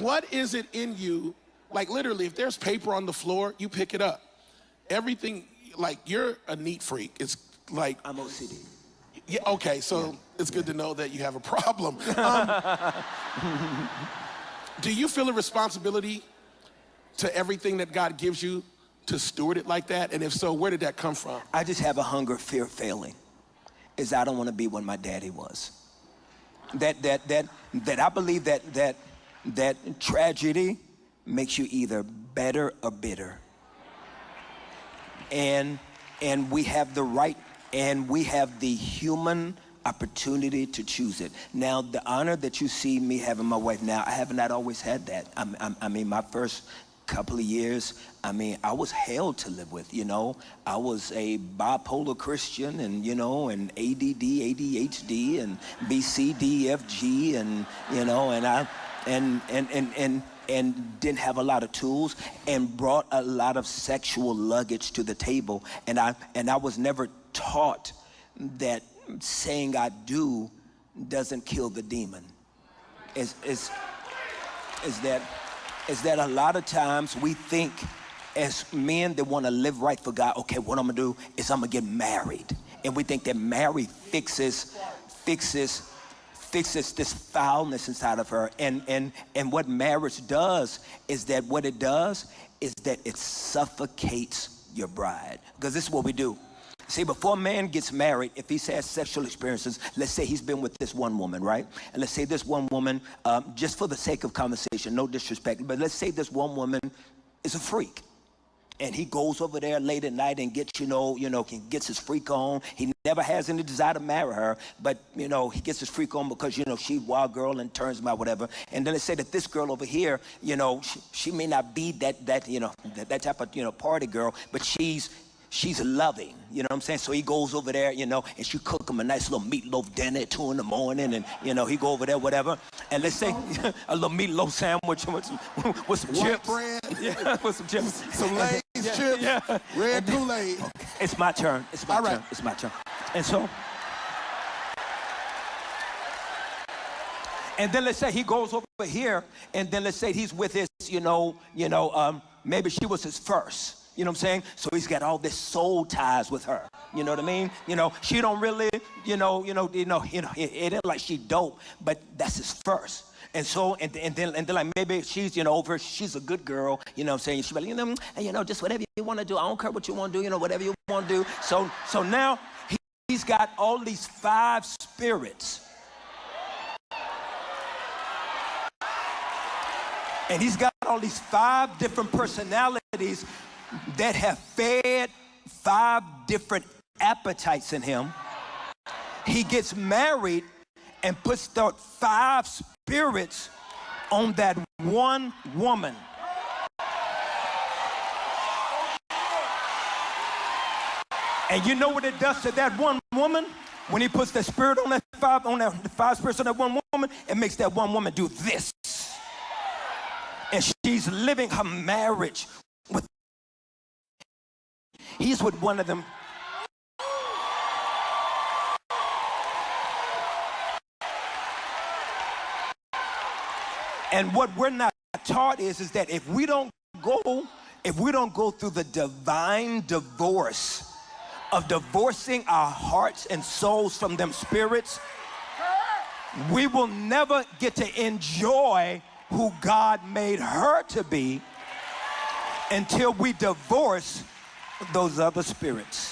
What is it in you? Like literally, if there's paper on the floor, you pick it up. Everything, like you're a neat freak. It's like I'm OCD. Yeah. Okay. So it's good to know that you have a problem. Do you feel a responsibility to everything that God gives you to steward it like that? And if so, where did that come from? I just have a hunger, fear of failing. Is I don't want to be what my daddy was. That I believe that tragedy makes you either better or bitter. And we have the right, and we have the human opportunity to choose it. Now, the honor that you see me having my wife now, I have not always had that. I mean, my first couple of years, I mean, I was hell to live with, you know. I was a bipolar Christian and, you know, and ADD, ADHD and B, C, D, F, G and, you know, and didn't have a lot of tools and brought a lot of sexual luggage to the table. And I was never taught that saying I do doesn't kill the demon. Is that a lot of times we think as men that want to live right for God, okay, what I'm gonna do is I'm gonna get married. And we think that marriage fixes this foulness inside of her. And what marriage does is that it suffocates your bride. Because this is what we do. See, before a man gets married, if he's had sexual experiences, let's say he's been with this one woman, right? And let's say this one woman, just for the sake of conversation, no disrespect, but let's say this one woman is a freak. And he goes over there late at night and gets, gets his freak on. He never has any desire to marry her, but, he gets his freak on because, she's a wild girl and turns him out, whatever. And then let's say that this girl over here, she may not be that type of, party girl, but she's loving, you know what I'm saying? So he goes over there, and she cook him a nice little meatloaf dinner at 2 in the morning, and, he go over there, whatever. And let's say a little meatloaf sandwich with some chips. Bread. Yeah, with some chips. Some Lay's chips, red Kool-Aid. It's my turn, it's my All turn, right. it's my turn. And so, and then let's say he goes over here, and then let's say he's with his, maybe she was his first. You know what I'm saying? So he's got all this soul ties with her. You know what I mean? She don't really, it ain't like she dope, but that's his first. And so, and then like maybe she's, over, she's a good girl, you know what I'm saying? She's like, just whatever you want to do. I don't care what you want to do, whatever you want to do. So now he's got all these 5 spirits. And he's got all these 5 different personalities that have fed 5 different appetites in him. He gets married and puts the 5 spirits on that one woman. And you know what it does to that one woman? When he puts the spirit on that 5 spirits on that one woman, it makes that one woman do this. And she's living her marriage with. He's with one of them. And what we're not taught is that if we don't go through the divine divorce of divorcing our hearts and souls from them spirits, we will never get to enjoy who God made her to be until we divorce those other spirits.